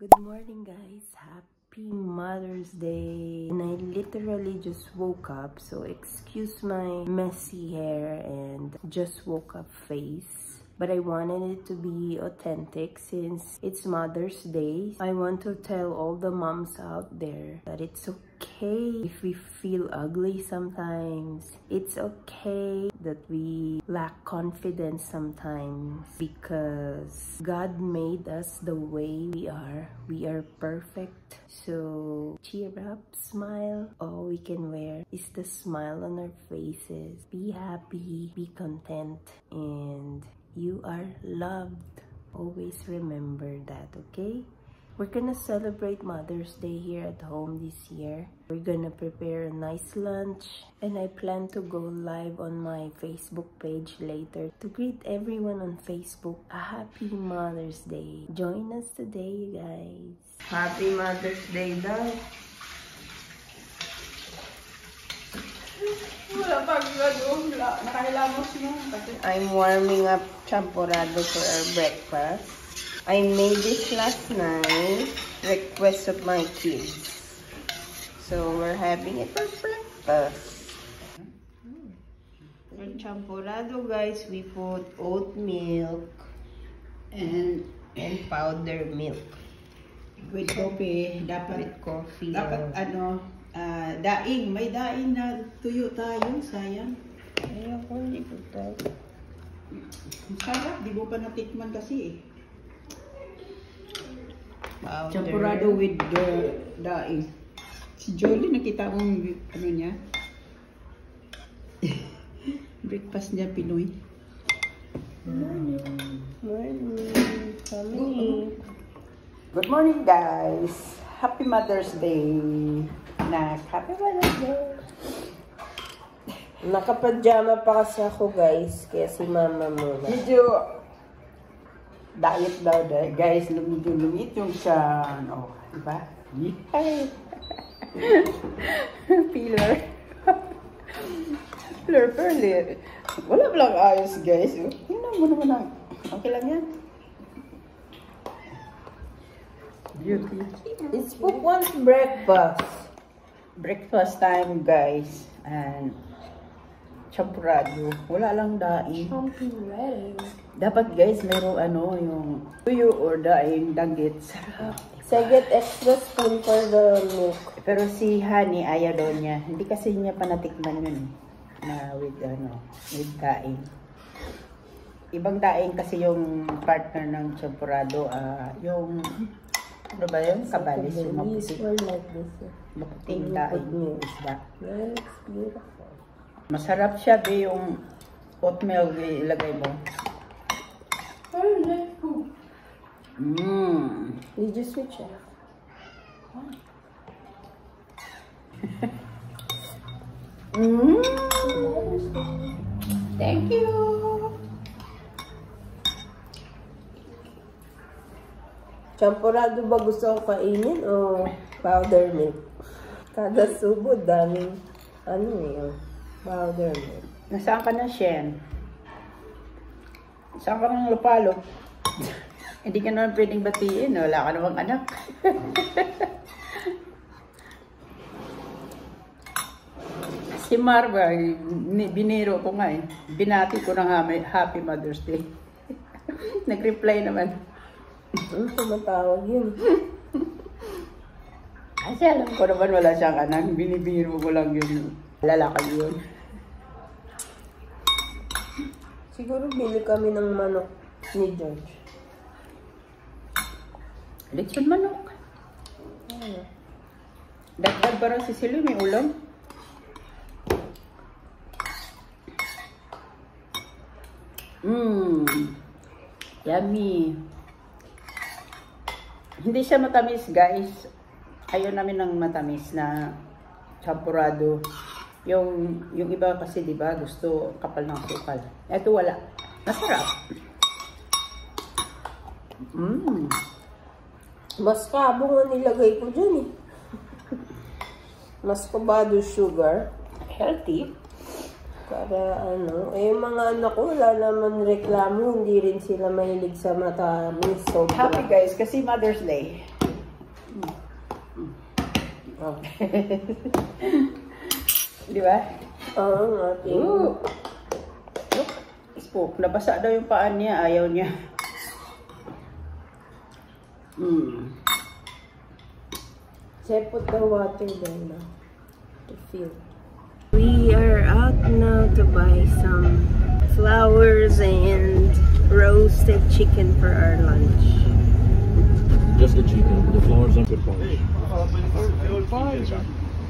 Good morning, guys. Happy Mother's Day. And I literally just woke up, so excuse my messy hair and just woke up face. But I wanted it to be authentic since it's Mother's Day. I want to tell all the moms out there that it's okay if we feel ugly sometimes. It's okay that we lack confidence sometimes because God made us the way we are. We are perfect. So cheer up, smile. All we can wear is the smile on our faces. Be happy, be content, and you are loved. Always remember that, okay? We're gonna celebrate Mother's Day here at home this year. We're gonna prepare a nice lunch, and I plan to go live on my Facebook page later to greet everyone on Facebook a happy Mother's Day. Join us today, you guys. Happy Mother's Day, Dad. I'm warming up champurrado for our breakfast. I made this last night, request of my kids. So we're having it for breakfast. For champurrado, guys, we put oat milk and powder milk. With coffee, dapat daing, may daing na tuyo tayo, sayang. Ayun ko, hindi ko tayo. Sarap, di mo pa natikman kasi eh. Powder. Champurrado with the daing. Si Jolie, nakita mong ano niya? Breakfast niya, Pinoy. Morning. Good morning, guys. Happy Mother's Day. Happy Mother's Day. Nakapajama pa kasi ako, guys. Kaya si mama muna. Medyo diet daw, guys. Lumit yung sa, ano, diba? Ay. Pillar. Pillar, pearly. Wala lang ayos, guys. Tingnan mo naman lang. Okay lang yan. Beauty. It's Pukwan's breakfast. Breakfast time, guys. And champurrado. Wala lang daing. Dapat, guys, meron ano, yung tuyo or daing danggit. Sarap. So I get extra spoon for the milk. Pero si Honey, ayaw daw niya. Hindi kasi niya pa natikman yun. Na with, ano, with daing. Ibang daing kasi yung partner ng champurrado. Yung ano ba yun? Kabalis yung maputi. Maputing daing yung isda. That's beautiful. Masarap siya ba yung oatmeal ilagay mo? Did you switch off? Thank you! Champurrado ba gusto ko kainin o powder milk? Kada subo, daming ano yun, powder milk. Nasaan ka na, Shen? Saan ka ng lupalo? Hindi ka naman pwedeng batiin. Wala ka namang anak. Si Marva, biniro ko nga eh. Binati ko ng Happy Mother's Day. Nag-reply naman. Tumatawag yun. Kasi alam ko naman wala siyang anak. Binibiro ko lang yung lalaki yun. Siguro bili kami ng manok ni George. Lechon manok. Dagdag parang si Silo, may ulam. Yummy. Hindi siya matamis, guys. Ayaw namin ng matamis na champurrado. Yung iba kasi, di ba, gusto kapal ng sukal. Ito wala. Masarap. Mascabo nga nilagay ko dyan eh. Mascabado sugar. Healthy. Para ano, yung mga anak ko wala naman reklamo, hindi rin sila mahilig sa matamis. So, happy guys, kasi Mother's Day. Okay. Di ba? Oo, Spook. Nabasa daw yung paan niya. Ayaw niya. So I put the water there now to fill. We are out now to buy some flowers and roasted chicken for our lunch. Just the chicken. The flowers are good quality.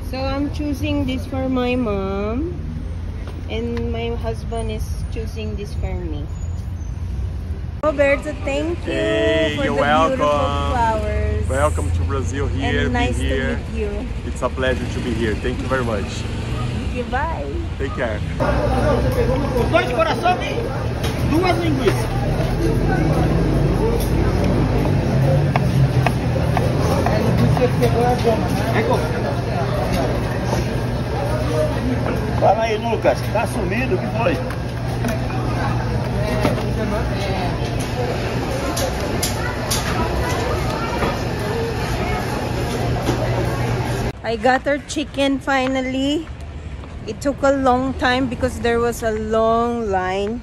So I'm choosing this for my mom, and my husband is choosing this for me. Roberto, thank you for the beautiful flowers. Welcome to Brazil here. And nice be here. to meet you. It's a pleasure to be here. Thank you very much. Thank you, bye. Take care. 2 corações e 2 linguiças. Fala aí, Lucas. Tá sumido? O que foi? I got our chicken finally. It took a long time because there was a long line.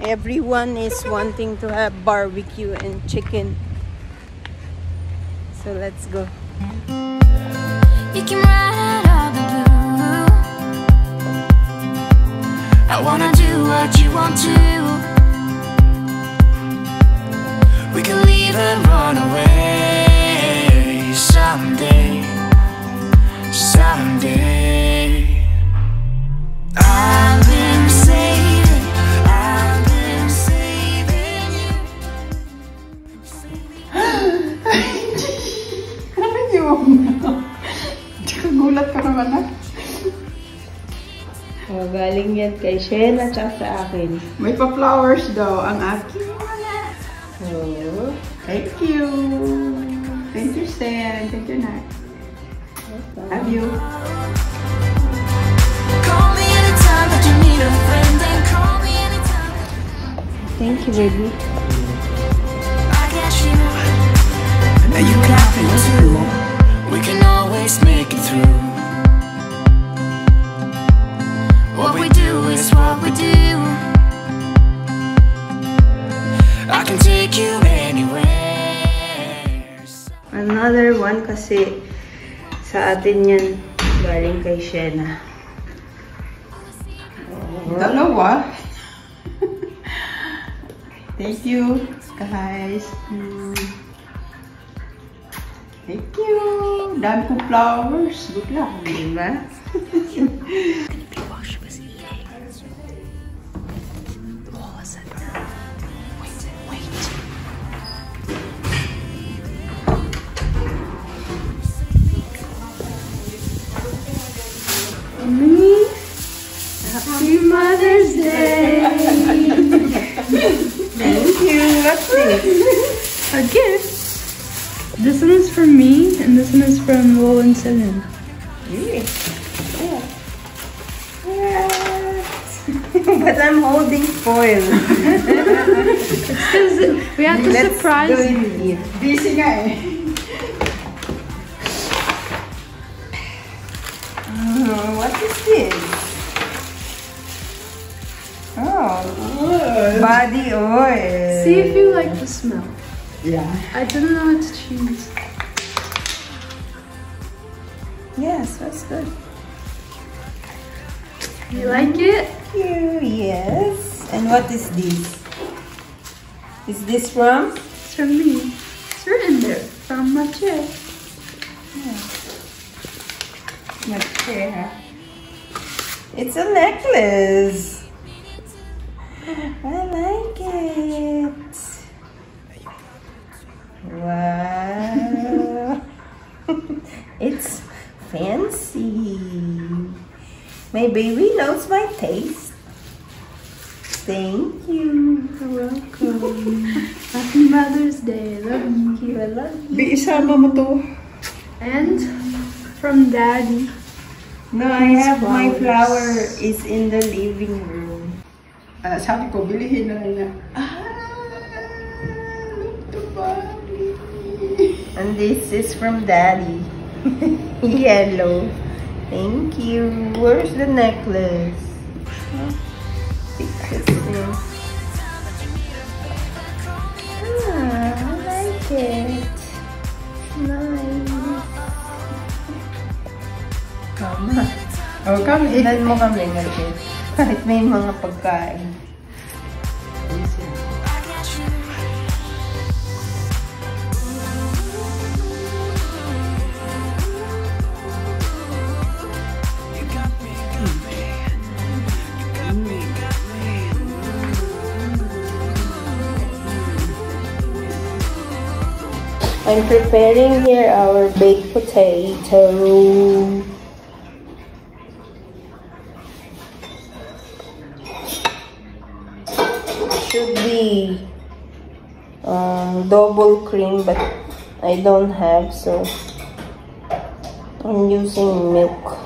Everyone is wanting to have barbecue and chicken. So let's go. You can ride all the blue. I wanna do what you want to. We can leave and run away someday. Someday. I've been saving you. Ano yun? Gulat ka naman na. Oh, galing yan kay Shena at sa akin. May pa-flowers daw ang akin. Oh. Thank you. Thank you, Stan. Thank you, Nat. Love you. Call me anytime that you need a friend, and call me anytime. Thank you, baby. I got you. Now you got me too. We can always make it through. What we do is what we do. I can take you anywhere. Another one kasi sa atin yan galing kay Shena. Dalawa. Thank you, guys. Thank you. Dami kong flowers. Good luck. Diba? Happy Mother's Day! Thank you. What's this? A gift. This one is from me, and this one is from Will and Simon. Yeah. But I'm holding foil. It's because we have to surprise you. Busy nga eh. What is this? Oh, body oil. See if you like the smell. Yeah. I didn't know what to choose. Yes, that's good. You like it? Yes. And what is this? Is this from? It's from me. It's written there. From my chair. It's a necklace. I like it. Wow. It's fancy. My baby knows my taste. Thank you. You're welcome. Happy Mother's Day. Love you. I love you. Di isama mo to. And from Daddy. No, I have my flower is in the living room. Sabi ko, bilihin na niya. Look to Bobby. And this is from Daddy. Yellow. Thank you. Where's the necklace? I like it. Nice. Mama. Oh, come eat. Ilan mo kami ngayon. Kahit may mga pagkain. I'm preparing here our baked potato. Should be double cream, but I don't have, so I'm using milk.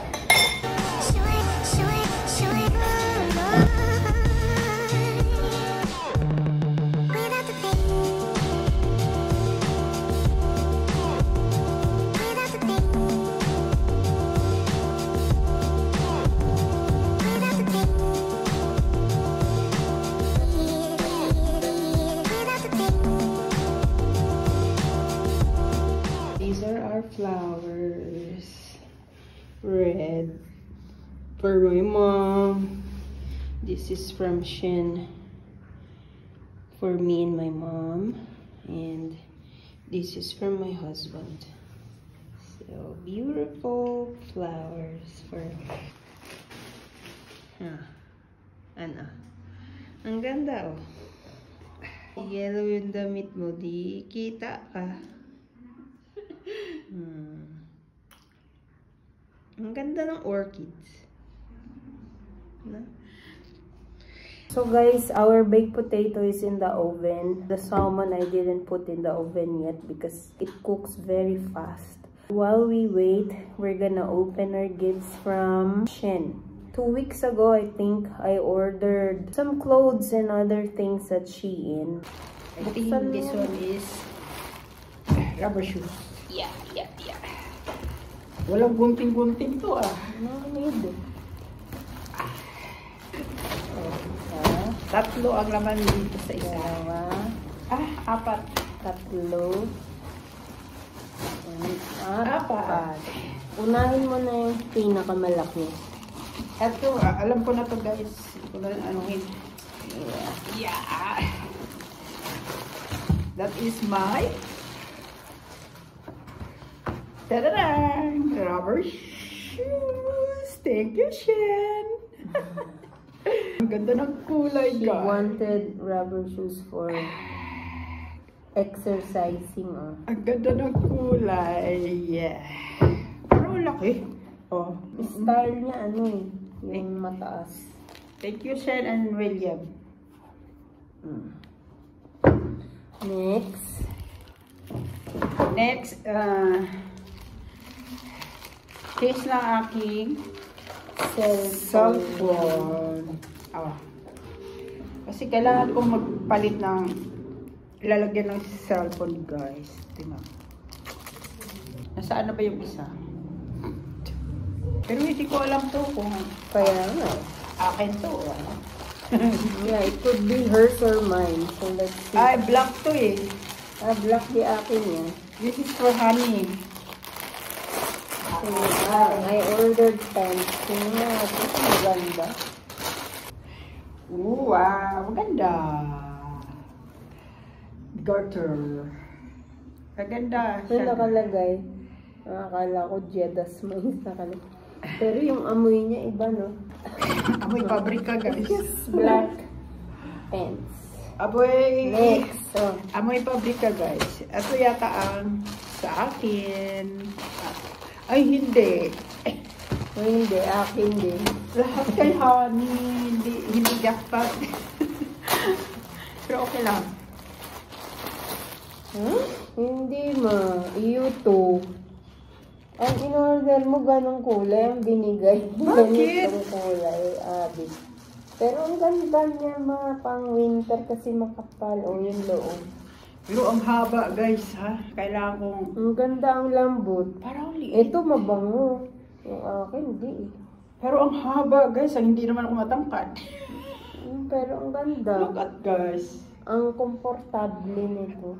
Flowers, red for my mom. This is from Shein for me and my mom, and this is from my husband. So beautiful flowers for ano, ang ganda oh. Yellow yung damit mo, di kita ka. Ang ganda ng orchids. No? So guys, our baked potato is in the oven. The salmon I didn't put in the oven yet because it cooks very fast. While we wait, we're gonna open our gifts from Shein. 2 weeks ago, I think, I ordered some clothes and other things at Shein. I think this one is rubber shoes. Yeah. Walang gunting-gunting to ah. No need. Tatlo ang laman dito sa isa. Dalawa. Apat. Tatlo. Apat. Unahin mo na yung pinakamalaki. Ito, alam ko na to guys. Ito na anuhin. Yeah. That is my ta-da-da! Rubber shoes! Thank you, Shein! Ang ganda ng kulay, She guys. wanted rubber shoes for exercising. Ang ganda ng kulay. Yeah. Pero laki. Oh. Style niya ano eh. Yung mataas. Thank you, Shein and William. Next, case ng aking cellphone. Kasi kailangan kong magpalit ng ilalagyan ng cellphone, guys. Tingnan. Nasaan na ba yung isa? Pero hindi ko alam to kung Kaya nga. akin to. Yeah, it could be hers or mine. So let's see. Ay, black to eh. Black di akin yan. This is for honey. I ordered pants. Tingnan nga, ito maganda. Wow, maganda. Garter. Maganda. Ito nakalagay. Akala ko Jedas mais nakalagay. Pero yung amoy niya iba, no? Amoy pabrika, guys. Black pants. Aboy. Next. Oh. Amoy pabrika, guys. Ito yata ang sa akin. Ay, hindi. Hindi, akin din. Lahat kay honey. Hindi jackpot. Pero okay lang. Hindi ma. Iyo to. Ang in-order mo ganong kulay, ang binigay. Bakit? Ganitong kulay, Abby. Pero ang ganda niya ma, pang winter kasi makapal. O yung loob. Pero ang haba guys ha. Kailangan kong... Ang ganda ang lambot. Parang liit. Ito mabango. Yung akin, hindi. Pero ang haba guys. Hindi naman ako matangkad. Pero ang ganda. Look at guys. Ang komportable nito.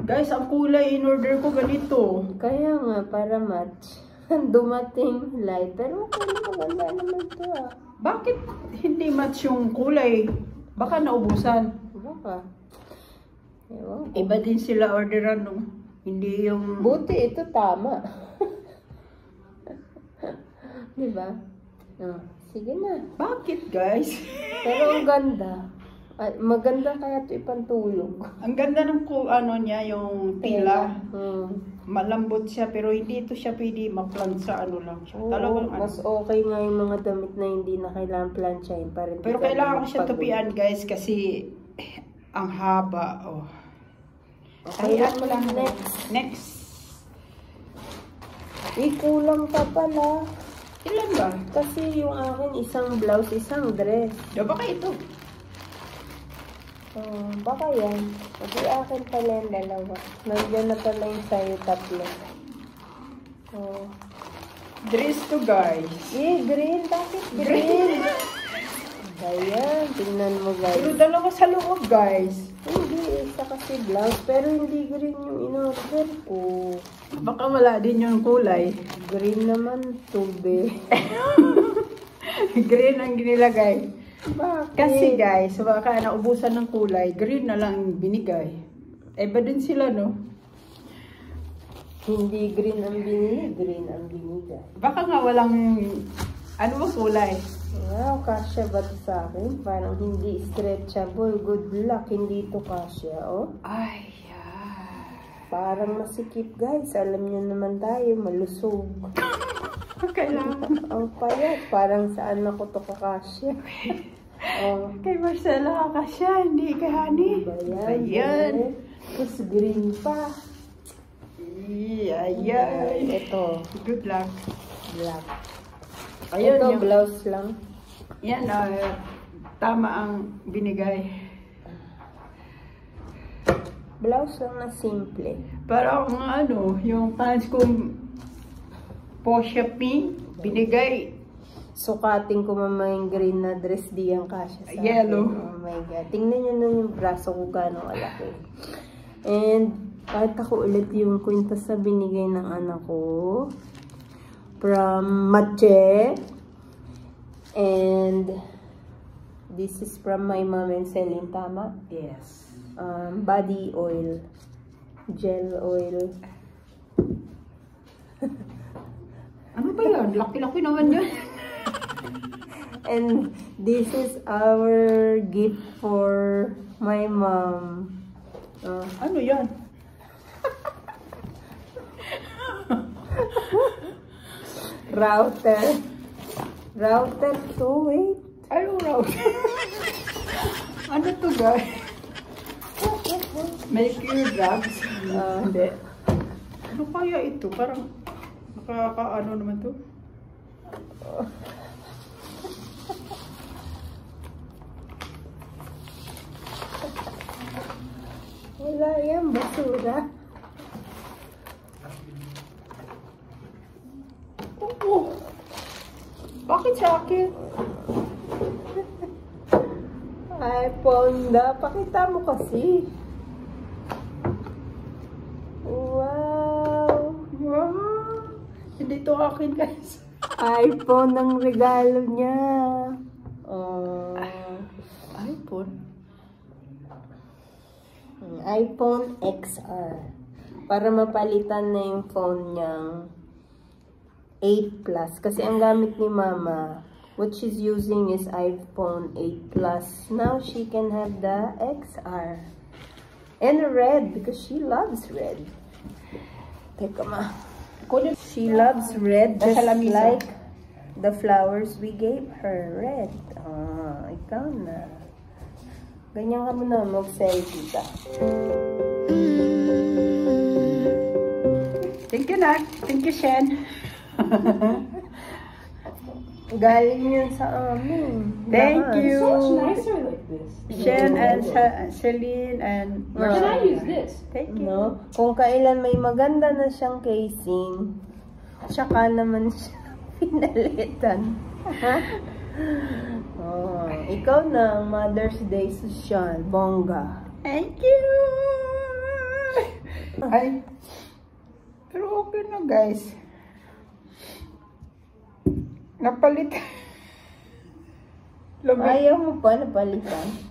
Guys, ang kulay in order ko ganito. Kaya nga, para match. Dumating light. Pero maganda naman ito ah. Bakit hindi match yung kulay? Baka naubusan. Baka. Ewan ko. Iba din sila orderan no. Hindi yung... Buti ito tama. Diba? Oh, sige na. Bakit guys? Pero ang ganda. Ay, maganda kaya ito ipantulog. Ang ganda ng ano niya, yung tila. Malambot siya, pero hindi ito siya pwede ma-plant sa ano lang siya. Oo, Talagang mas okay nga yung mga damit na hindi na kailangan planchain. Pero kailangan ko siya tupian guys kasi ang haba. Oh. Okay, Ayan, next. Next. Kulang pa pala. Ilan ba? Kasi yung akin isang blouse, isang dress. Baka ito. Baka yan. Kasi akin pala yung dalawa. Nandiyan na pala yung sa'yo tatlo. Dress to guys. Green. Bakit green? Ayan, tingnan mo guys. Pero dalawa sa loob guys. Hindi, isa kasi blouse. Pero hindi green yung in-order ko. Baka wala din yung kulay. Green naman, tube. Green ang ginilagay. Bakit? Kasi guys, baka naubusan ng kulay, green na lang binigay. Iba din sila, no? Hindi green ang binili, green ang binigay. Baka nga walang, ano ba kulay? Wow, kasya ba ito sa akin? Parang hindi stretchable. Good luck, hindi ito kasya, oh. Ay, Parang masikip, guys. Alam niyo naman tayo, malusog. kailangan. Ang payat, parang saan ako ito kakasya. Kay Marcela ka siya, hindi kay Honey. Ayan. Tapos green pa. Ayan. Ito, Good luck. black. Ayun, Ito, yung- blouse lang. Yan, tama ang binigay. Blouse lang na simple. Parang ano, yung pants kong Porsche pink, binigay. Sukating ko mamayang green na dress di ang kasya sa Yellow. akin. Oh my God. Tingnan nyo na yung braso ko gano'ng kalaki. And, kahit ako ulit yung kwintas sa binigay ng anak ko. From Mache. And, this is from my mom and Celine, tama? Yes. Body oil. Gel oil. Ano ba yan? Laki-laki naman yan. And this is our gift for my mom. Ano yan? Router. Router 2, wait. Ano router? Ano to guys? Make your drugs? Hindi. Ano kaya ito? Parang nakaka-ano naman to? Wala yan, basura. Oh, bakit sa akin? Ay, Ponda, pakita mo kasi. Wow. Wow. Hindi to akin guys. iPhone ang regalo niya. Oh. iPhone? iPhone XR. Para mapalitan na yung phone niyang 8 Plus. Kasi ang gamit ni Mama, what she's using is iPhone 8 Plus. Now she can have the XR. And red, because she loves red. Teka ma. She loves red just like the flowers we gave her. Red. Ikaw na. Ganyan ka muna, mag-selfie ka. Thank you, Nak. Thank you, Shen. Galing yan sa amin. Thank you. So much nicer like this. Shen and Celine and Can I use this? Take it. No? Kung kailan may maganda na siyang casing, tsaka naman siya pinalitan. Ha? Oh, ikaw na ang Mother's Day social. Bongga. Thank you! Ay, pero okay na guys. Napalit. Ayaw mo pa napalitan?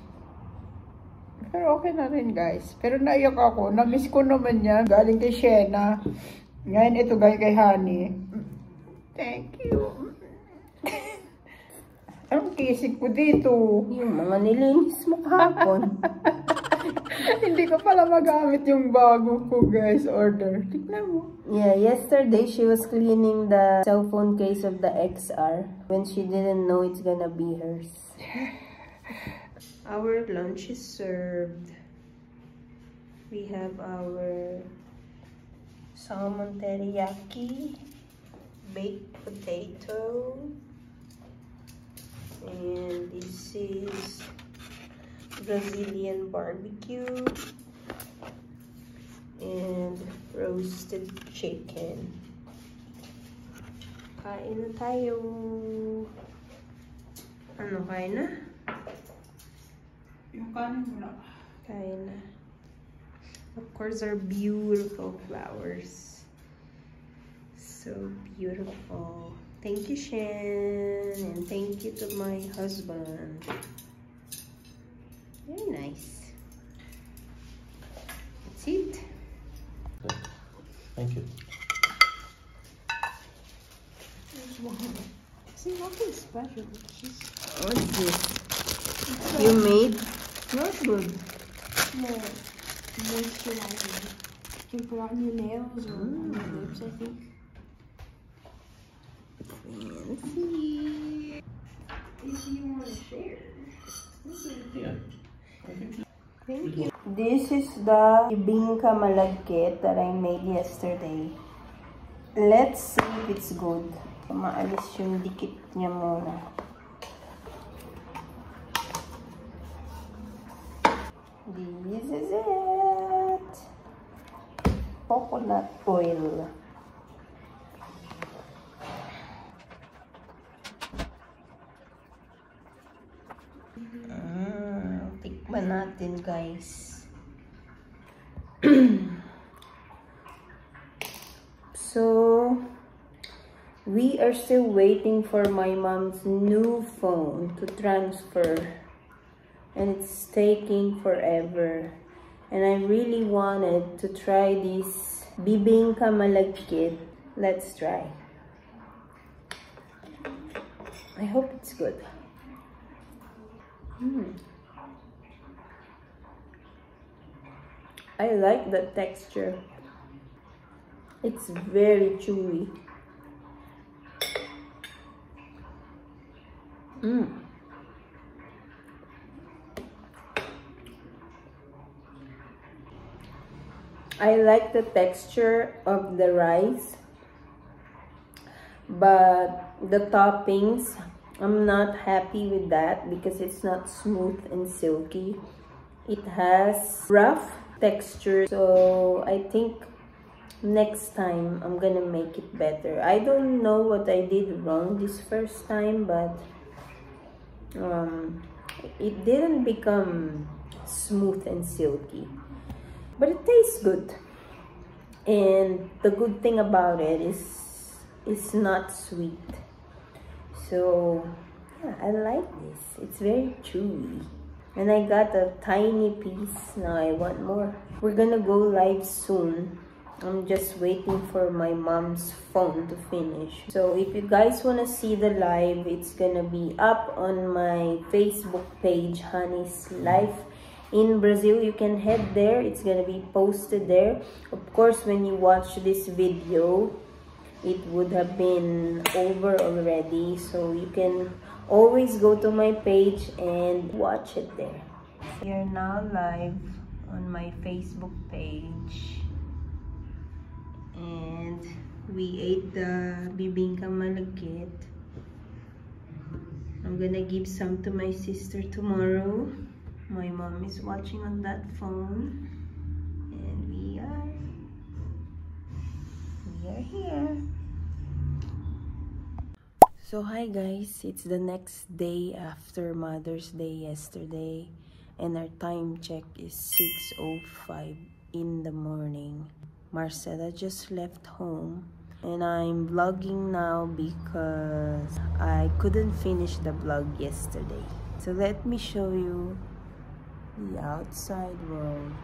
Pero okay na rin guys. Pero naiyak ako. Na-miss ko naman niya. Galing kay Shena. Ngayon ito galing kay Honey. Thank you. Anong kisig ko dito? Yung mga nilinis mo kahapon. Hindi ko pala magamit yung bago ko guys. Order. Tignan mo. Yeah, yesterday she was cleaning the cell phone case of the XR when she didn't know it's gonna be hers. Our lunch is served. We have our salmon teriyaki, baked potato, and this is Brazilian barbecue and roasted chicken. Kain na tayo. Ano, kain na? Yung kanin mo na. Kain na. Of course, our beautiful flowers. So beautiful. Thank you, Shen. And thank you to my husband. Very nice. That's it. Thank you. See, nothing special. Just What's this? You made? Not good. more moisturizing. You can put on your nails or on your lips, I think. Fancy. If you want to share. Yeah. Thank you. This is the bibingka malagkit that I made yesterday. Let's see if it's good. Maalis yung dikit niya muna. This is it. Coconut oil. Tikman natin, guys. So, we are still waiting for my mom's new phone to transfer. And it's taking forever. And I really wanted to try this bibingka malagkit. Let's try. I hope it's good. I like the texture. It's very chewy. I like the texture of the rice, but the toppings, I'm not happy with that because it's not smooth and silky. It has rough texture, so I think next time I'm gonna make it better. I don't know what I did wrong this first time, but it didn't become smooth and silky. But it tastes good. And the good thing about it is it's not sweet. So yeah, I like this. It's very chewy. And I got a tiny piece. Now I want more. We're gonna go live soon. I'm just waiting for my mom's phone to finish. So if you guys wanna see the live, it's gonna be up on my Facebook page, Honey's Life in Brazil. You can head there. It's gonna be posted there. Of course, when you watch this video, it would have been over already, so you can always go to my page and watch it there. We are now live on my Facebook page, and we ate the bibingka malagkit. I'm gonna give some to my sister tomorrow. My mom is watching on that phone. And we are here. So hi guys, it's the next day after Mother's Day yesterday. And our time check is 6:05 in the morning. Marcella just left home. And I'm vlogging now because I couldn't finish the vlog yesterday. So let me show you the outside world.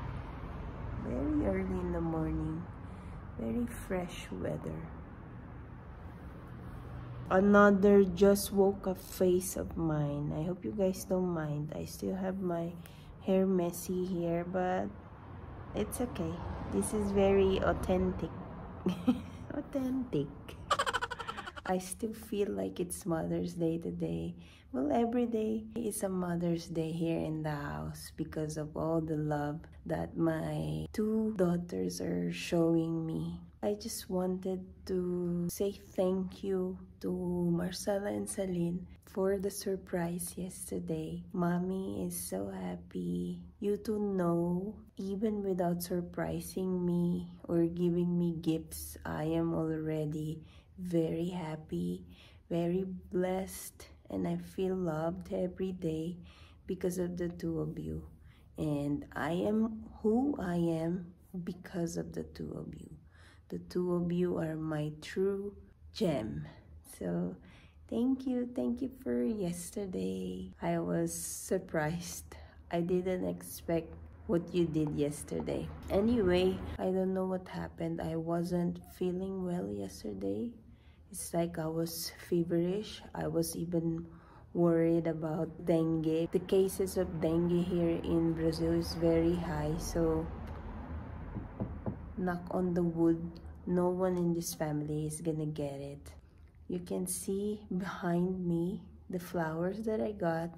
Very early in the morning. Very fresh weather. Another just woke up face of mine. I hope you guys don't mind. I still have my hair messy here, but it's okay. This is very authentic. Authentic. I still feel like it's Mother's Day today. Well, every day is a Mother's Day here in the house because of all the love that my two daughters are showing me. I just wanted to say thank you to Marcella and Celine for the surprise yesterday. Mommy is so happy. You two know, even without surprising me or giving me gifts, I am already very happy, very blessed, and I feel loved every day because of the two of you. And I am who I am because of the two of you. The two of you are my true gem. So thank you for yesterday. I was surprised. I didn't expect what you did yesterday. Anyway, I don't know what happened. I wasn't feeling well yesterday. It's like I was feverish. I was even worried about dengue. The cases of dengue here in Brazil is very high, so knock on the wood, no one in this family is gonna get it. You can see behind me the flowers that I got.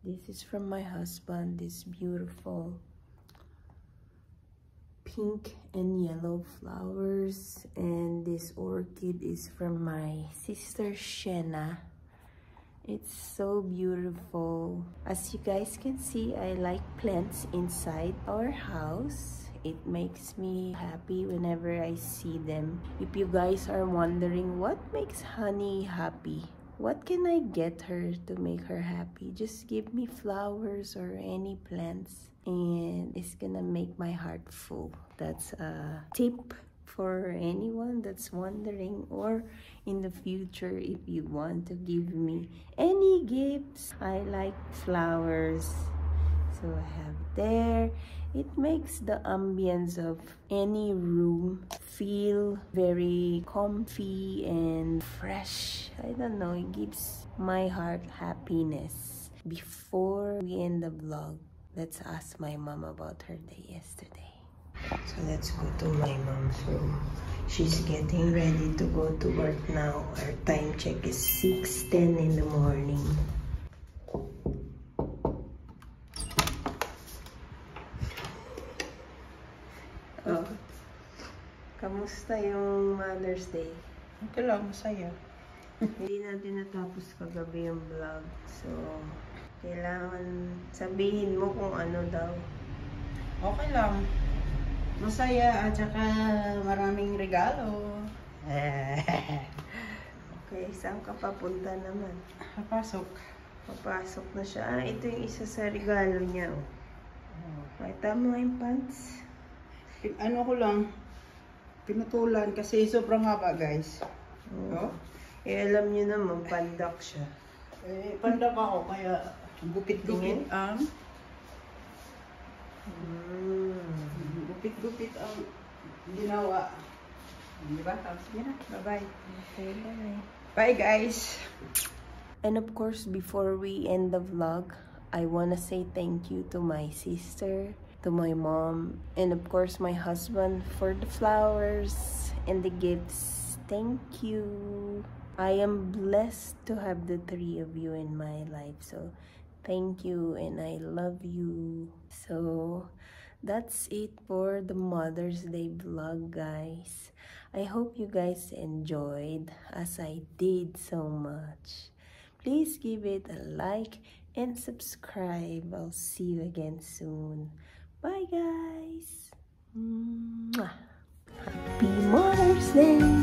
This is from my husband, this beautiful pink and yellow flowers, and this orchid is from my sister Shena. It's so beautiful. As you guys can see, I like plants inside our house. It makes me happy whenever I see them. If you guys are wondering what makes Honey happy, what can I get her to make her happy? Just give me flowers or any plants and it's gonna make my heart full. That's a tip for anyone that's wondering, or in the future if you want to give me any gifts. I like flowers, so I have there. It makes the ambience of any room feel very comfy and fresh. I don't know, it gives my heart happiness. Before we end the vlog, let's ask my mom about her day yesterday. So let's go to my mom's room. She's getting ready to go to work now. Our time check is 6:10 in the morning. Oh, kamusta yung Mother's Day? Okay lang, masaya. Hindi natin natapos kagabi yung vlog. So, kailangan sabihin mo kung ano daw. Okay lang. Masaya at saka maraming regalo. Okay, saan ka papunta naman? Papasok. Papasok na siya. Ah, ito yung isa sa regalo niya. Oh. Pakita mo yung pants. Ano ko lang, pinutulan kasi sobrang haba, guys. Oh. Eh, alam niyo naman, pandak siya. Eh, pandak ako, kaya gupit-gupit ang... Gupit-gupit ang ginawa. Diba? Sige na, bye-bye. Okay, bye. Bye, guys! And of course, before we end the vlog, I wanna say thank you to my sister, to my mom, and of course my husband for the flowers and the gifts. Thank you. I am blessed to have the three of you in my life. So thank you and I love you. So that's it for the Mother's Day vlog, guys. I hope you guys enjoyed as I did so much. Please give it a like and subscribe. I'll see you again soon. Bye guys. Mwah. Happy Mother's Day.